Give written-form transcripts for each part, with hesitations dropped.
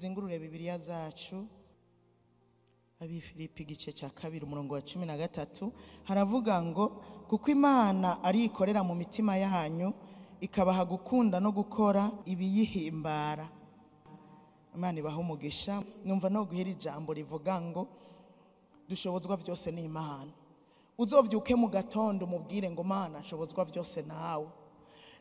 tuzingurure Bibiliya zacu. Abifilipi igice cya 2 umurongo wa 13 haravuga ngo kuko Imana ari ikorera mu mitima yanyu ikabaha gukunda no gukora ibiyihimbara. Imana ibaha umugisha. Numva no guhera ijambo rivuga ngo dushobozwa byose ni Imana. Uzovyuke mu gatondo mubwire ngo Mana nshobozwa byose nawe.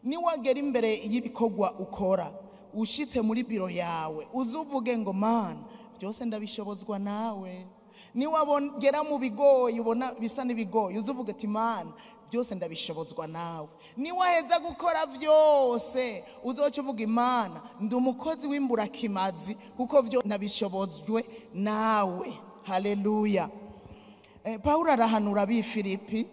Ni wagera imbere y'ibikogwa ukora ushitse muri biro yawe uzuvuge ngo Mana byose ndabishobozwa nawe. Ni wabongera mu bigoyi ubona bisa n'ibigoyi uzuvuga ati Mana byose ndabishobozwa nawe. Ni waheza gukora byose uzoca uvuga Imana ndi umukozi w'imburakimazi kuko byo nabishobozwe nawe. Haleluya. Paulo arahanura ab'Ifilipi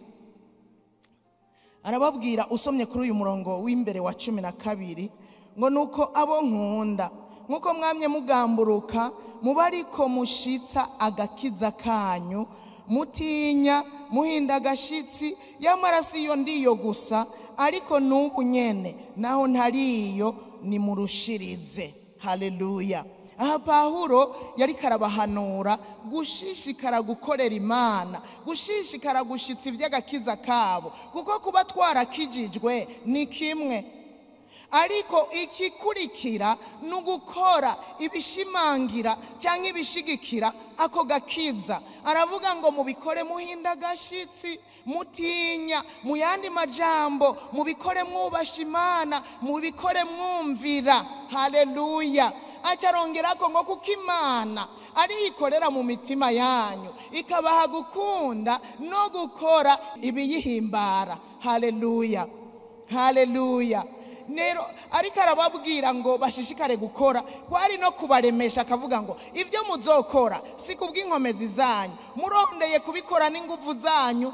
arababwira usomye kuri uyu murongo w'imbere wa 12 ngo nuko abo nkunda nkuko mwamye mugamburuka muba ariko mushitsa agakiza kanyu mutinya muhinda agashitsi y'amaraso iyo ndiyo gusa ariko n'ubu nyene naho ntariyo nimurushirize. Haleluya. Aha Paulo yari karabahanura gushishikara gukorera Imana, gushishikara gushitsa iby'agakiza kabo kuko kuba twarakijijwe ni kimwe, ariko ikikurikira n'ugukora ibishimangira cyangwa ibishigikira ako gakiza. Aravuga ngo mubikore muhinda gashitsi mutinya, mu yandi majambo mubikore mwubasha Imana, mubikore mwumvira. Haleluya. Acarongerako ngo kuko Imana ari ikorera mu mitima yanyu ikabaha gukunda no gukora ibiyihimbara. Haleluya. Haleluya. Nero ariko arababwira ngo bashishikare gukora kwari no kubaremesha akavuga ngo ivyo muzokora si kubw'inkomezi zanyu murondeye kubikora n'inguvu zanyu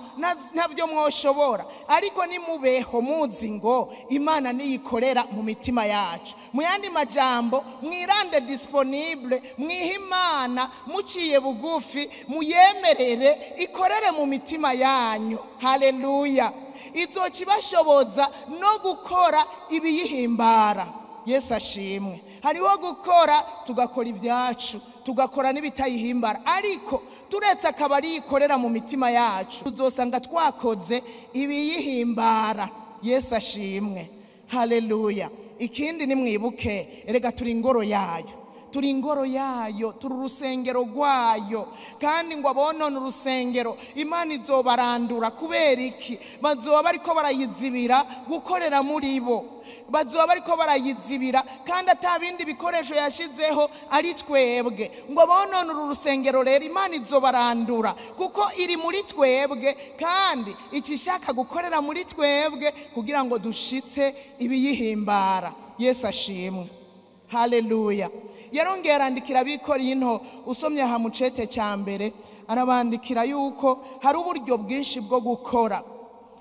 ntabyo mwoshobora, ariko nimubeho muzi ngo Imana niyikorera mu mitima yacu. Mu yandi majambo mwirande disponible mwihimana muciye bugufi muyemerere ikorere mu mitima yanyu. Haleluya. Izokibashoboza no gukora ibiyihimbara. Yesu ashimwe. Hariho gukora tugakora ibyacu tugakora n'ibitayihimbara, ariko turetse akabari ikorera mu mitima yacu tuzosanga twakoze ibiyihimbara. Yesu ashimwe. Haleluya. Ikindi ni mwibuke erega turi ingoro yayo, turi ingoro yayo, turi urusengero rwayo, kandi ngo abonone urusengero Imana izobarandura. Kubera iki? Bazoba bariko barayizibira gukorera muri bo, bazoba bariko barayizibira kandi atabindi bikoresho yashizeho ari twebwe. Ngo abonone urusengero rero Imana izobarandura kuko iri muri twebwe kandi ikishaka gukorera muri twebwe kugira ngo dushitse ibiyihimbara. Yesu ashimwe. Haleluya. Yarongera arandikira ab'Ikorinto usomye aha mu cete cya mbere arabandikira yuko hari uburyo bwinshi bwo gukora,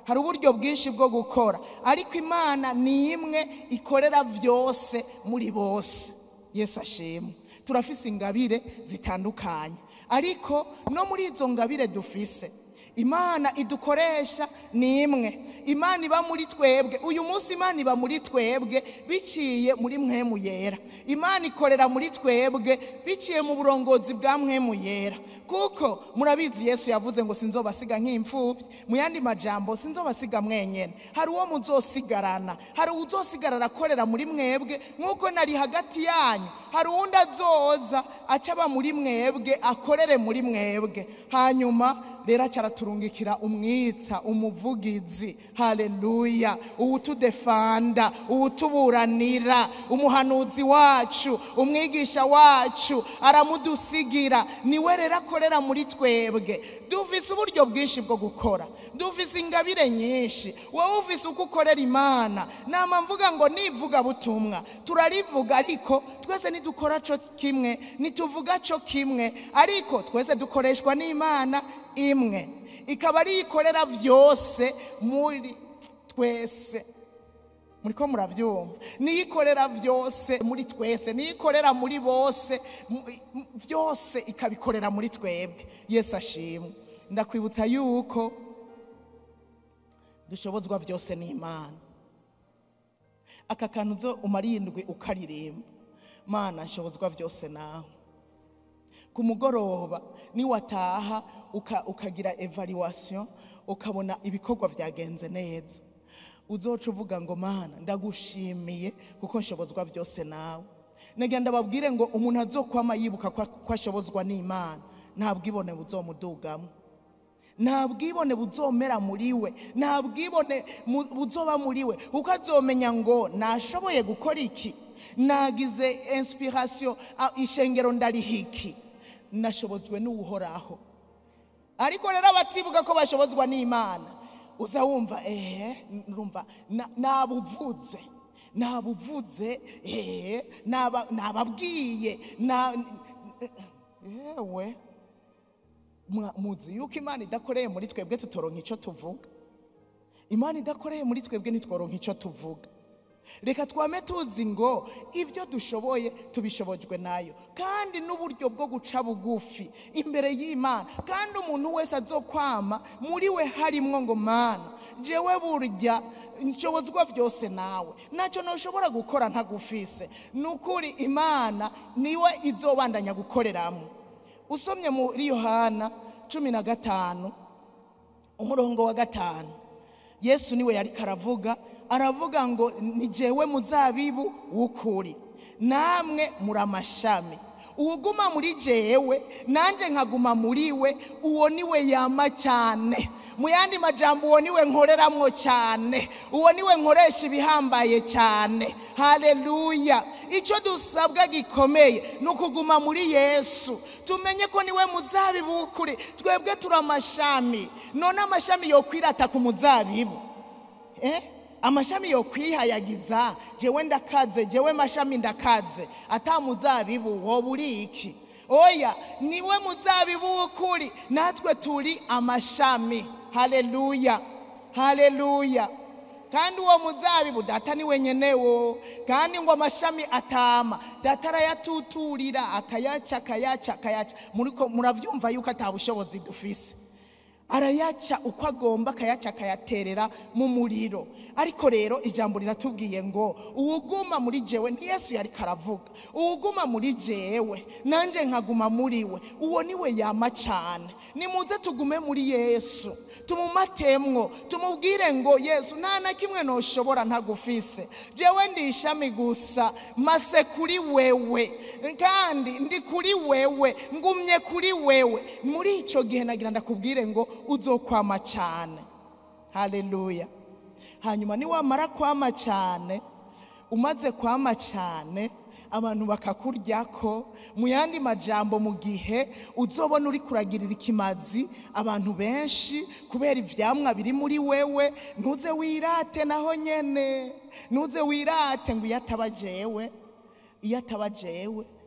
hari uburyo bwinshi bwo gukora, ariko Imana ni imwe ikorera byose muri bose. Yesu ashimwe. Turafise ingabire zitandukanye, ariko no muri izo ngabire dufise Imana idukoresha ni imwe. Imana iba muri twebwe. Uyu munsi Imana iba muri twebwe biciye muri mpwemu yera. Imana ikorera muri twebwe biciye mu burongozi bwa mpwemu yera. Kuko murabizi Yesu yavuze ngo sinzobasiga nk'imfubyi. Mu yandi majambo sinzobasiga mwenyene. Hari uwo muzosigarana, hari uzosigarara akorera muri mwebwe nkuko nari hagati yanyu. Hari uwundi azoza acaba muri mwebwe akorere muri mwebwe. Hanyuma rero acaturungikira umwitsa, umuvugizi. Haleluya. Uwutudefanda, uwutuburanira, umuhanuzi wacu, umwigisha wacu aramudusigira. Niwe rero akorera muri twebwe. Dufise uburyo bwinshi bwo gukora, dufise ingabire nyinshi. Wowe ufise uko ukorera Imana. Nama mvuga ngo nivuga butumwa turarivuga, ariko twese nidukora cyo kimwe, nituvuga cyo kimwe, ariko twese dukoreshwa n'Imana imwe. Ikaba ari ikorera byose muri twese. Muriko murabyumva? Niyikorera byose muri twese, niyikorera muri bose, byose ikabikorera muri twebwe. Yesu ashimwe. Ndakwibutsa yuko dushobozwa byose n'Imana. Aka kantu zo umarindwi ukaririmba Mana nshobozwa byose nawe. Ku mugoroba niwataha ukagira evaluation ukabona ibikorwa byagenze neza, uzoca uvuga ngo Mana ndagushimiye kuko nshobozwa byose nawe. Negenda babwire ngo umuntu azokwama yibuka ko ashobozwa n'Imana, nta bwibone buzomudugamo, nta bwibone buzomera muri we, nta bwibone buzoba muri we, kuko azomenya ngo nashoboye gukora iki, nagize inspiration, ishengero ndarihiki, nashobozwe n'uhoraho. Ariko rero abatibuka ko bashobozwa n'Imana, uza wumva urumva nabuvuze nababwiye yewe muzi yuko Imana idakoreye muri twebwe tutoronka icyo tuvuga. Imana idakoreye muri twebwe ntitworonka icyo tuvuga. Reka twame tuzi ngo ibyo dushoboye tubishobojwe nayo, kandi n'uburyo bwo guca bugufi imbere y'Imana, kandi umuntu wese azokwama muri we harimwo ngo Mana jewe burya nshobozwa byose nawe, ntacyo ntushobora gukora ntagufise. Nukuri Imana niwe izobandanya gukoreramo. Usomye muri Yohana 15 umurongo wa 5, Yesu niwe yari aravuga ngo ni jewe muzabibu w'ukuri, namwe muri amashami. Uwuguma muri jewe nanje nkaguma muri we, uwo niwe yama cyane. Mu yandi majambo uwo niwe nkoreramwo cyane, uwo niwe nkoresha ibihambaye cyane. Haleluya! Icyo dusabwa gikomeye nukuguma muri Yesu, tumenye ko niwe muzabibu w'ukuri, twebwe turi amashami. None amashami yo kwirata ku muzabibu? Amashami yo kwihayagiza jewe ndakaze, jewe mashami ndakaze, ata muzabibu wo buriki? Oya, niwe muzabibu w'ukuri, natwe turi amashami. Haleluya, haleluya. Kandi uwo muzabibu data ni wenyenewo, kandi ngo amashami atama data arayatuturira akayaca. Muravyumva yuko atabushobozi dufise, arayaca uko agomba, akayaca akayaterera mu muriro. Ariko rero ijambo riratubwiye ngo uwuguma muri jewe, ni Yesu yari karavuga, uwuguma muri jewe nanje nkaguma muri we, uwo niwe yama cyane. Nimuze tugume muri Yesu, tumumatemwo, tumubwire ngo Yesu nta na kimwe noshobora ntagufise, jewe ndi ishami gusa, mase kuri wewe, kandi ndi kuri wewe, ngumye kuri wewe. Muri icyo gihe nagira ndakubwire ngo uzokwama cyane. Haleluya. Hanyuma ni wamara kwama cyane, umaze kwama cyane, abantu bakakuryako. Mu yandi majambo, mu gihe uzobona uri kuragirira ikimazi abantu benshi kubera ivyamwa biri muri wewe, ntuze wirate naho nyene, ntuze wirate ngo iyo atabajewe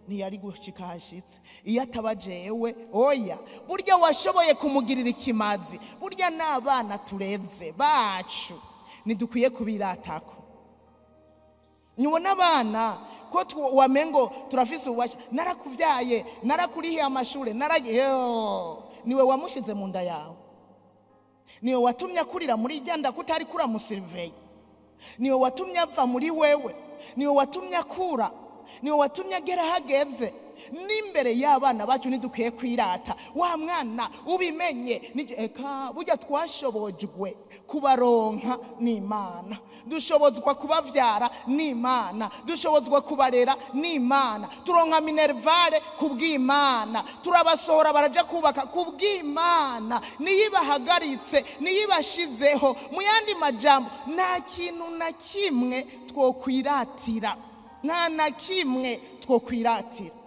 ntiyari gushika hashitse, iyo atabajewe. Oya, burya washoboye kumugirira ikimazi, burya n'abana tureze bacu nidukwiye kubiratako. Nyubona abana ko wamengo turafise ububasha, narakuvyaye, narakurihiye amashure, niwe wamushize mu nda yawe, niwe watumye akurira muri ijyanda kutari kuramusurveye, niwe watumye ava muri wewe, niwe watumye akura, niwe watumye agera hageze. N'imbere y'abana bacu nidukwiye kwirata. Wa mwana ubimenye, eka burya twashobojwe kubaronka n'Imana, dushobozwa kubavyara n'Imana, dushobozwa kubarera n'Imana, turonka minervale kubw'Imana, turabasohora baraja kubaka kubw'Imana, niyibahagaritse, niyibashizeho. Mu yandi majambo, nta kintu na kimwe twokwiratira, nta na kimwe twokwiratira.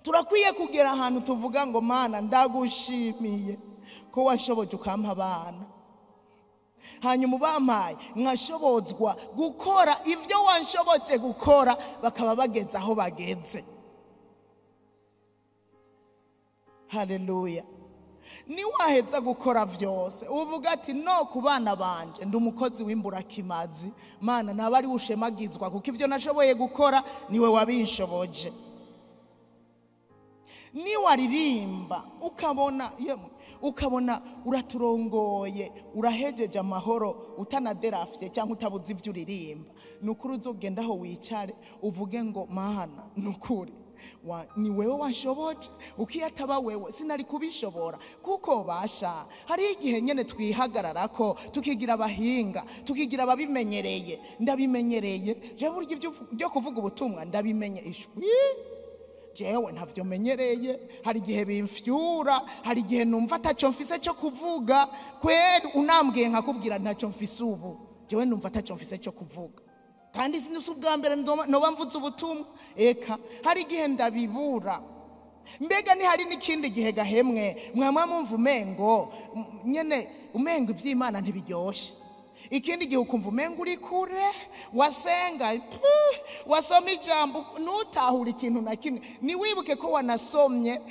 Turakwiye kugera ahantu tuvuga ngo Mana ndagushimiye ko washoboje ukampa abana, hanyuma ubampaye nkashobozwa gukora ivyo wanshoboje gukora, bakaba bageze aho bageze. Haleluya. Niwaheza gukora vyose uvuga ati no kubana banje ndi umukozi w'imburakimazi, Mana nabari ushemagizwa kuko ivyo nashoboye gukora niwe wabinshoboje. ni waririmba ukabona uraturongoye urahejeje amahoro utanaderafye cyangwa utabuze ivyo uririmba nukuri uzogenda aho wicare uvuge ngo Mana nukuri ni wewe washoboje ukiyataba wewe sinari kubishobora kuko basha hari igihe nyene twihagararako tukigira abahinga tukigira ababimenyereye ndabimenyereye je buryo byo kuvuga ubutumwa ndabimenye ishwi jewe ntavyo menyereye hari igihe bimfyura hari igihe numva ataco mfise cyo kuvuga kweri unambwiye nkakubwira ntaco mfise ubu jewe numva ataco mfise cyo kuvuga kandi sinzi ubwa mbere noba mvuze ubutumwa eka hari igihe ndabibura mbega ni hari n'ikindi gihe gahemwe mwamwa mumva umengo nyene umengo ivy'Imana ntibiryoshe ikindi gihe ukumva umengo uri kure wasenga wasoma ijambo nutahura ikintu na kimwe ni wibuke ko wanasomye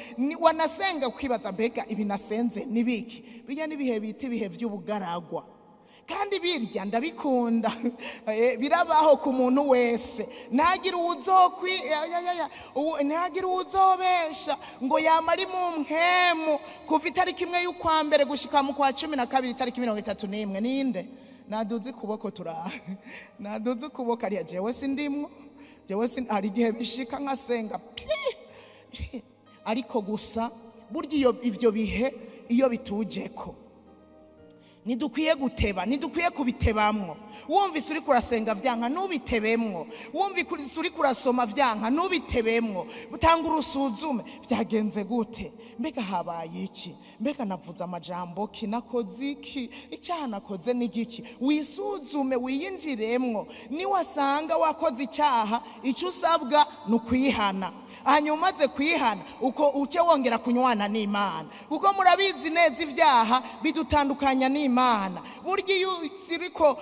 wanasenga kwibaza mbega ibi nasenze nibiki bijya nibihe bita ibihe by'ubugaragwa kandi birya ndabikunda birabaho ku muntu wese ntagira uzobesha ngo yamari mu mpemu kuva itariki imwe y'ukwa mbere gushika mu kwa 12 itariki 31 ninde naduze kuboko naduze kuboko ari jewe sindimwo hari igihe bishika nkasenga ariko gusa burya ivyo bihe iyo bitujeko nidukwiye guteba nidukwiye kubitebamwo wumvise uri kurasenga vyanka nubitebemwo wumvise uri kurasoma vyanka nubitebemwo butanga urusuzume vyagenze gute mbega habaye iki mbega navuze amajambo ki nakoze iki icyaha nakoze n'igiki wisuzume wiyinjiremwo ni wasanga wakoze icyaha icyo usabwa nukwihana hanyuma umaze kwihana uko uce wongera kunywana n'Imana kuko murabizi neza ivyaha bidutandukanya n'Imana burya iyo uriko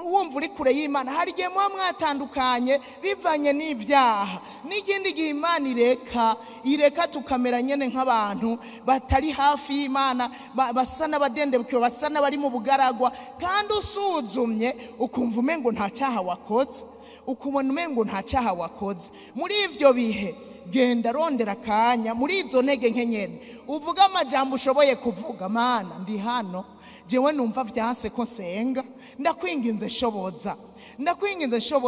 wumva uri kure y'Imana hari igihe muba mwatandukanye bivanye n'ivyaha n'ikindi gihe Imana ireka tukamera nyene nk'abantu batari hafi y'Imana basa n'abadendebukiwe basa n'abari mu bugaragwa kandi usuzumye ukumva umengo nta cyaha wakoze ukubona umengo nta cyaha wakoze muri ivyo bihe genda rondera kanya muri izo ntege nkenyene uvuga amajambo ushoboye kuvuga Mana ndi hano jewe numva vyanse ko senga ndakwinginze shoboza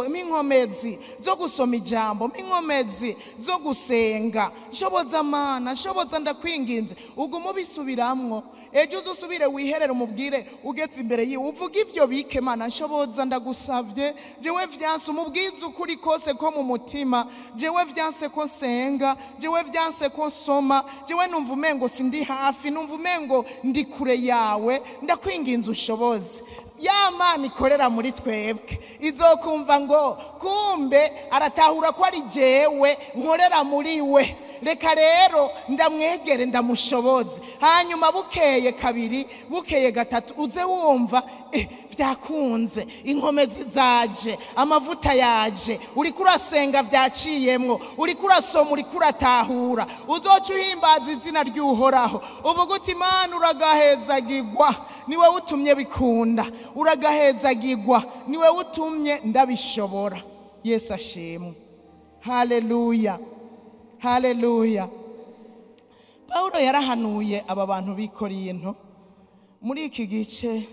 minkomezi zo gusoma ijambo minkomezi zo gusenga shoboza Mana shoboza ndakwinginze uguma bisubiramwo ejo uzusubire wiherere umubwire ugeze imbere yiwe uvuga ivyo bike Mana shoboza ndagusavye jewe vyanse umubwiza ukuri kose ko mu mutima jewe vyanse ko senga jewe vyanse ko soma jewe numva umengo sindi hafi numva umengo ndi kure yawe ndakwinginze ushoboze ya Mana ikorera muri twebwe izokumva ngo kumbe aratahura ko ari jewe nkorera muri we reka rero ndamwegere ndamushoboze hanyuma bukeye kabiri bukeye gatatu uze wumva byakunze inkomezi zaje amavuta yaje uri kurasenga vyaciyemwo uri kurasoma uri kuratahura uzoca uhimbaza izina ry'Uhoraho uvuga uti Mana uragahezagirwa niwe utumye bikunda uragahezagirwa niwe utumye ndabishobora Yesu ashimwe haleluya haleluya Paulo yarahanuye aba bantu b'Ikorinto muri iki gice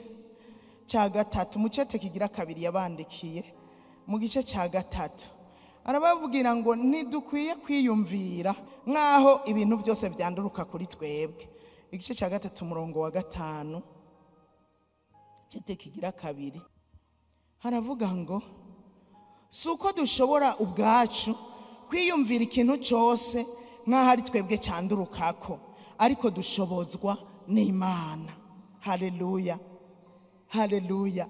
cya gatatu mu cete kigira kabiri yabandikiye mu gice cya gatatu arababwira ngo ntidukwiye kwiyumvira nkaho ibintu byose byanduruka kuri twebwe igice cya gatatu umurongo wa 5 cete kigira kabiri haravuga ngo suko dushobora ubwacu kwiyumvira ikintu cyose nkaho ari twebwe cyandurukako ariko dushobozwa n'Imana haleluya haleluya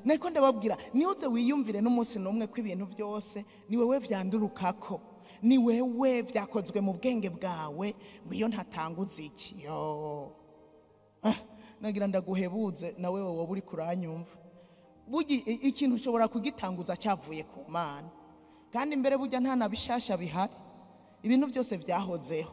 niko ndababwira niuze wiyumvire n'umunsi n'umwe ko ibintu byose ni wewe vyandurukako ni wewe vyakozwe mu bwenge bwawe mwiyo ntatanguza iki nagira ndaguhebuze na wewe wowe uri kuranyumva bugi ikintu ushobora kugitanguza cyavuye ku Mana kandi mbere burya nta nabishasha bihari ibintu byose vyahozeho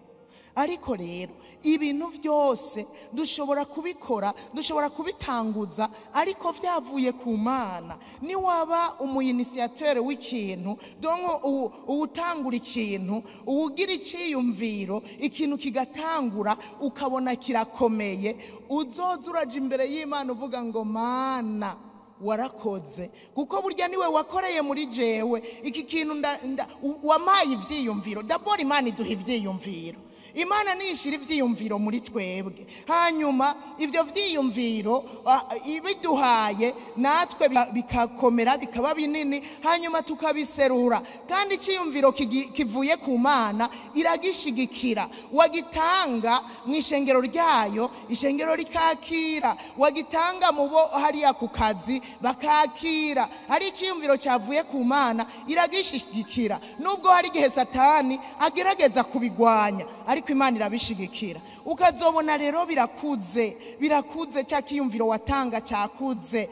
ariko rero ibintu byose dushobora kubikora, dushobora kubitanguza, ariko byavuye ku Mana. Ni waba umuyinisiyatere w'ikintu, donko uwutangura ikintu, uwugira icyiyumviro, ikintu kigatangura ukabona kirakomeye, uzoza uraje imbere y'Imana uvuga ngo Mana warakoze, kuko burya niwe wakoreye muri jewe iki kintu, wamaye ivyiyumviro. D'abord Imana iduha ivyiyumviro, Imana nishira ivyiyumviro muri twebwe, hanyuma ivyo vyiyumviro ibiduhaye natwe bikakomera bikaba binini, hanyuma tukabiserura. Kandi iciyumviro kivuye ku Mana iragishigikira, wagitanga mu ishengero ryayo, ishengero rikakira, wagitanga mu bo hariya ku kazi bakakira. Ari iciyumviro cyavuye ku Mana iragishigikira, nubwo hari igihe Satani agerageza kubigwanya, ariko Imana irabishigikira. Ukazobona rero birakuze cya kiyumviro watanga cyakuze,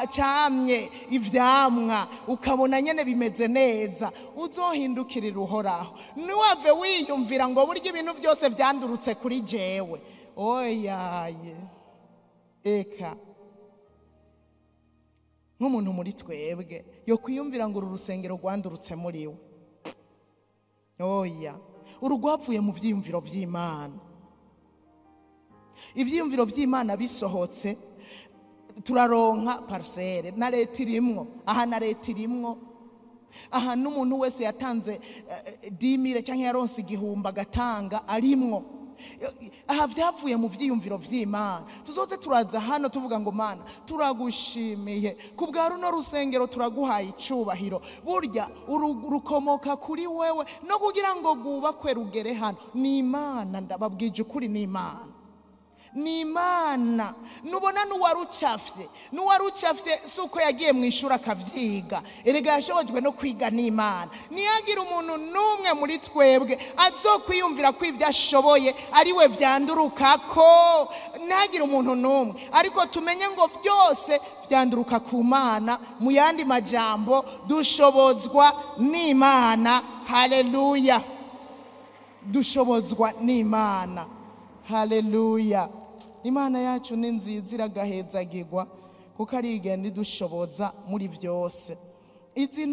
cyamye ivyamwa, ukabona nyene bimeze neza, uzohindukirira Uhoraho. Niwave wiyumvira ngo burya ibintu byose vyandurutse kuri jewe. Oyaye eka nk'umuntu muri twebwe yo kwiyumvira ngo uru rusengero rwandurutse muri we. Oya, urugwavuye mu vyiyumviro vy'Imana. Ivyiyumviro vy'Imana bisohotse turaronka parcelle, na leta irimwo, aha na leta irimwo, aha n'umuntu wese yatanze 10,000 cyangwa yaronse 1,000 agatanga arimwo. Aha vyavuye mu vyiyumviro vy'Imana. Tuzoze turaza hano tuvuga ngo Mana turagushimiye kubwa runo rusengero, turaguhaye icubahiro. Burya rukomoka kuri wewe, no kugira ngo gubakwe rugere hano ni Imana. Ndababwije ukuri, ni Imana, ni Imana. Nubona nuwarucafye suko yagiye mu ishuri akavyiga, erega yashobojwe no kwiga ni Imana. Niyagira umuntu numwe muri twebwe azokwiyumvira ko ivyo ashoboye ari we vyandurukako, nagira umuntu numwe, ariko tumenye ngo vyose vyanduruka ku Mana. Mu yandi majambo, dushobozwa n'Imana. Haleluya, dushobozwa n'Imana. Haleluya. Imana yacu ni nziza, iragahezagirwa, kuko ari igenda idushoboza muri byose. Izi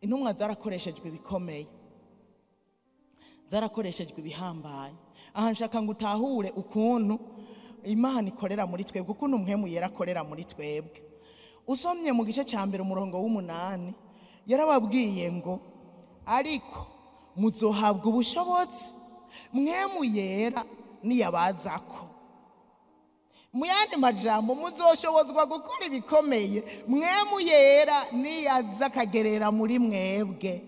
ntumwa zarakoreshejwe ibikomeye, zarakoreshejwe ibihambaye. Aha nshaka ngo utahure ukuntu Imana ikorera muri twebwe, ukuntu Mpwemu Yera akorera muri twebwe. Usomye mu gice cya 1 umurongo w'8 yarababwiye ngo ariko muzohabwa ubushobozi Mpwemu Yera niyabazako. Mu yandi majambo, muzoshobozwa gukora ibikomeye Mpwemu Yera niyaza akagerera muri mwebwe.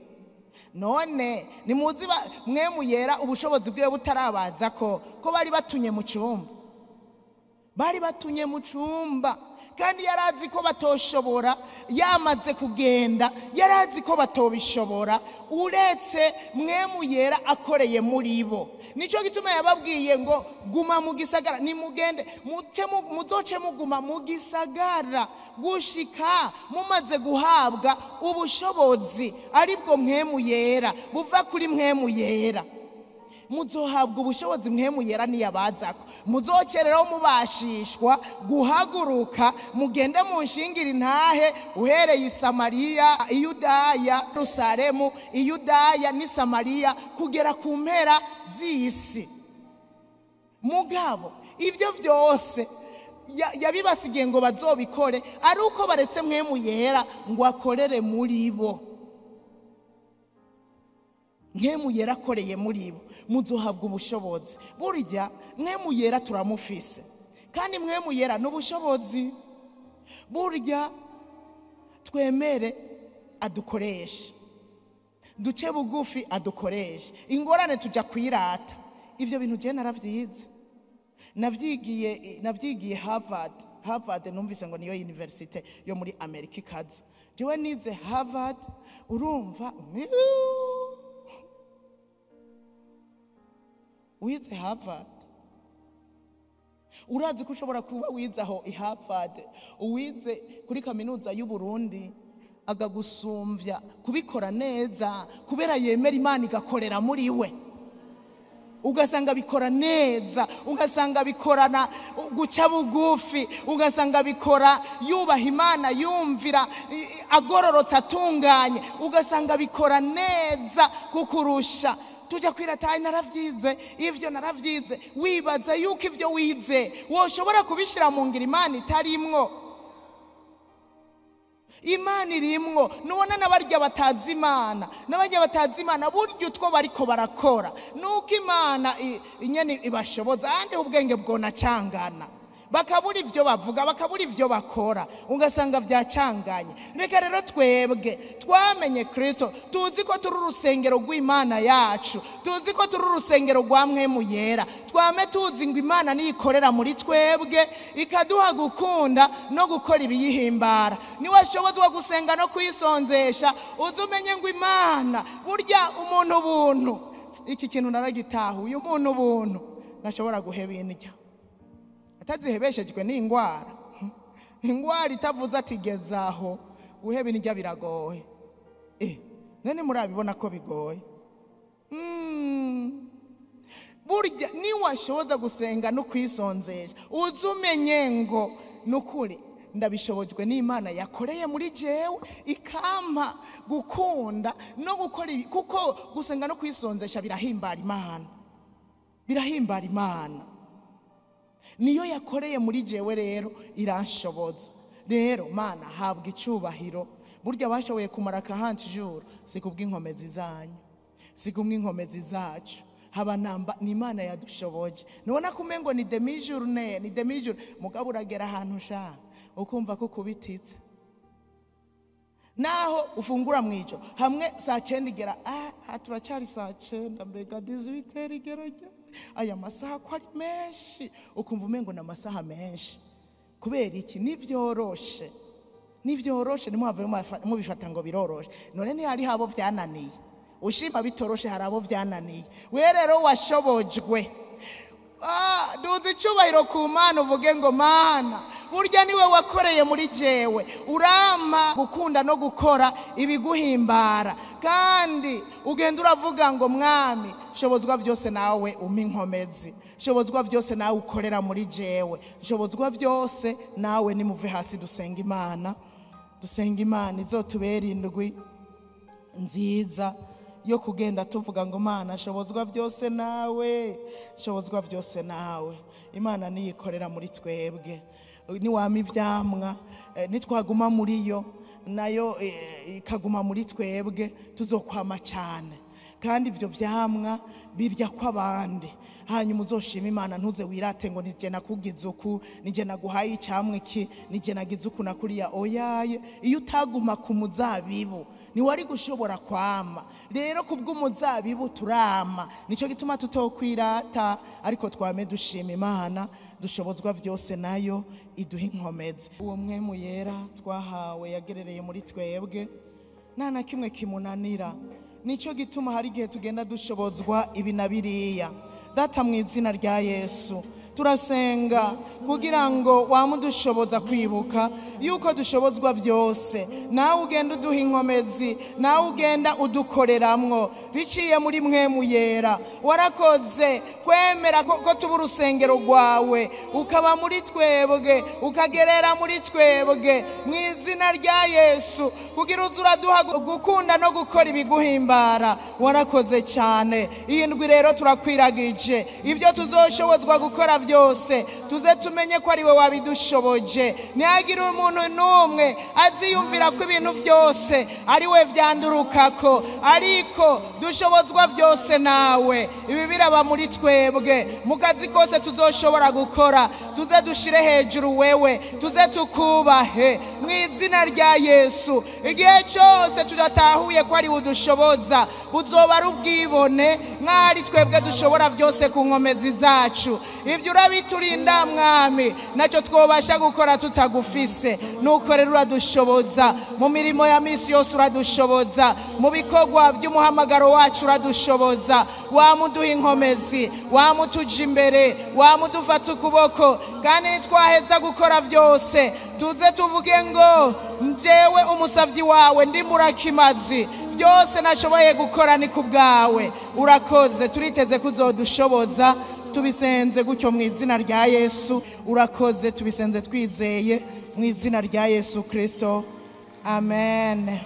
None nimuzi Mpwemu Yera ubushobozi bwiwe butarabazako ko bari batunye mu cyumba, kandi yarazi ko batoshobora. Yamaze kugenda yarazi ko batobishobora, uretse Mpwemu Yera akoreye muri bo. Nico gituma yababwiye ngo guma mu gisagara, nimugende muzoce muguma mu gisagara gushika mumaze guhabwa ubushobozi, aribwo Mpwemu Yera buva kuri Mpwemu Yera. Muzohabwa ubushobozi Mpwemu Yera niyabazako. Muzocereraho mubashishwa guhaguruka mugende mu nshingiro intahe, uhereye i Samariya, i Yudaya, Yerusalemu, i Yudaya n'i Samariya, kugera ku mpera z'isi. Mugabo ivyo vyose yabibasigiye ngo bazobikore, ari uko baretse Mpwemu Yera ngo akorere muri bo. Mpwemu Yera akoreye muri bo, muzohabwa ubushobozi. Burya Mpwemu Yera turamufise, kandi Mpwemu Yera n'ubushobozi. Burya twemere adukoreshe, duce bugufi adukoreshe. Ingorane tuja kwirata. Ivyo bintu je naravyize, navyigiye Harvard. Numvise ngo niyo universite yo muri Amerika ikaza. Jewe nize Harvard, urumva wize Harvard. Urazi ko ushobora kuba wize aho i Harvard, uwize kuri kaminuza y'u Burundi agagusumbya kubikora neza kubera yemera Imana igakorera muri we. Ugasanga bikora neza, ugasanga bikorana guca bugufi, ugasanga bikora yubaha Imana, yumvira agororotse atunganye, ugasanga bikora neza kukurusha. Tujya kwirata naravyize, ivyo naravyize, wibaza yuko ivyo wize woshobora kubishira mu ngiro Imana itarimwo. Imana irimwo. Nubona n'abarya batazi Imana, n'abarya batazi Imana buryo utwo bariko barakora nuko Imana inyene ibashoboza, andi ubwenge bwona cangana, bakabura ivyo bavuga, bakabura ivyo bakora, ugasanga vyacanganye. Reka rero twebwe twamenye Kristo, tuzi ko turi urusengero rw'Imana yacu, tuzi ko turi urusengero rwa Mpwemu Yera, twame tuzi ngo Imana niyikorera muri twebwe ikaduha gukunda no gukora ibiyihimbara. Niwashobozwa gusenga no kuyisonzesha, uzumenye ngo Imana burya umuntu buntu. Iki kintu naragitahuye, umuntu buntu nashobora guheba indya atazihebeshejwe n'ingwara. Ingwara itavuze ati gezaho, guheba indya biragoye. None murabibona ko bigoye. Burya niwashoboza gusenga no kwisonzesha, uzumenye ngo nukuri ndabishobojwe n'Imana yakoreye muri jewe ikampa gukunda no gukora ibi, kuko gusenga no kwisonzesha birahimbara Imana, birahimbara Imana. Niyo yakoreye muri jewe rero iranshoboza. Rero Mana habwa icubahiro. Burya bashoboye kumara 40 jours si kubw'inkomezi zanyu, si kubw'inkomezi zacu, haba namba ni Imana yadushoboje. Nubona kumengo ni demi journée, ni demi jour, mugabo uragera ahantu sha ukumva ko kubititse. Naho ufungura mwijo hamwe saa 9 igera, turacari saa 9 mbega 18 igera, aya masaha ko ari menshi, ukumva umengo na masaha menshi. Kubera iki? Nivyoroshe, nivyoroshe, nimuhave mubifata ngo biroroshe. None ni hari habo byananiye, ushima bitoroshe hari abo byananiye. We rero washobojwe, duzi icubahiro ku Mana, uvuge ngo Mana burya niwe wakoreye muri jewe, urama gukunda no gukora ibiguhimbara, kandi ugenda uravuga ngo Mwami shobozwa byose nawe umpa inkomezi, shobozwa byose nawe ukorera muri jewe, shobozwa byose nawe. Nimuve hasi dusenga Imana, dusenga Imana izotubera indwi nziza yo kugenda tuvuga ngo Mana shobozwa byose nawe, shobozwa byose nawe. Imana niyikorera muri twebwe. Niwama ivyamwa nitwaguma muri yo, nayo ikaguma muri twebwe, tuzokwama cyane. Kandi ibyo vyamwa birya kw'abandi, hanyuma uzoshima Imana. Ntuze wirate ngo nije nakugize uku, nije naguhaye icyamwe iki, nije nagize uku nakuriya. Oyaye, iyo utaguma ku muzabibu niwari gushobora kwama. Rero kubw'umuzabibu turama, nico gituma tutokwirata, ariko twame dushima Imana, dushobozwa byose nayo iduha inkomezi. Uwo Mpwemu Yera twahawe yagerereye muri twebwe, nta na kimwe kimunanira. Nico gituma hari igihe tugenda dushobozwa ibi na biriya. Data mu izina rya Yesu turasenga kugira ngo wamudushoboza kwibuka yuko dushobozwa byose, nawe ugenda uduha inkomezi, nawe ugenda udukoreramwo biciye muri Mpwemu Yera. Warakoze kwemera ko tuba urusengero rwawe, ukaba muri twebwe, ukagerera muri twebwe mu izina rya Yesu, kugira uzuraduha gukunda no gukora ibiguhimbara. Warakoze cyane. Iyi ndwi rero turakwiragije ibyo tuzoshobozwa gukora byose, tuze tumenye ko ari we wabidushoboje. Ntihagire umuntu n'umwe aziyumvira ko ibintu byose ari we vyandurukako, ariko dushobozwa byose nawe. Ibi biraba muri twebwe, mu kazi kose tuzoshobora gukora, tuze dushire hejuru wewe, tuze tukubahe mu izina rya Yesu. Igihe cyose tudatahuye ko ari udushoboza, buzoba ari ubwibone, nk'ari twebwe dushobora byose ku nkomezi zacu. Ibyo urabiturinda mwami nacyo twobasha gukora tutagufise nuko rero uradushoboza mu mirimo ya misi yose uradushoboza mu bikorwa by'umuhamagaro wacu uradushoboza wamuduha inkomezi wamutuja imbere wamudufata ukuboko kandi nitwaheza gukora byose tuze tuvuge ngo njyewe umusavyi wawe ndi murakimazi byose nashoboye gukora ni kubwawe urakoze turiteze kuzodushoboza tubisenze gutyo mu izina rya Yesu urakoze tubisenze twizeye mu izina rya Yesu Kristo amen.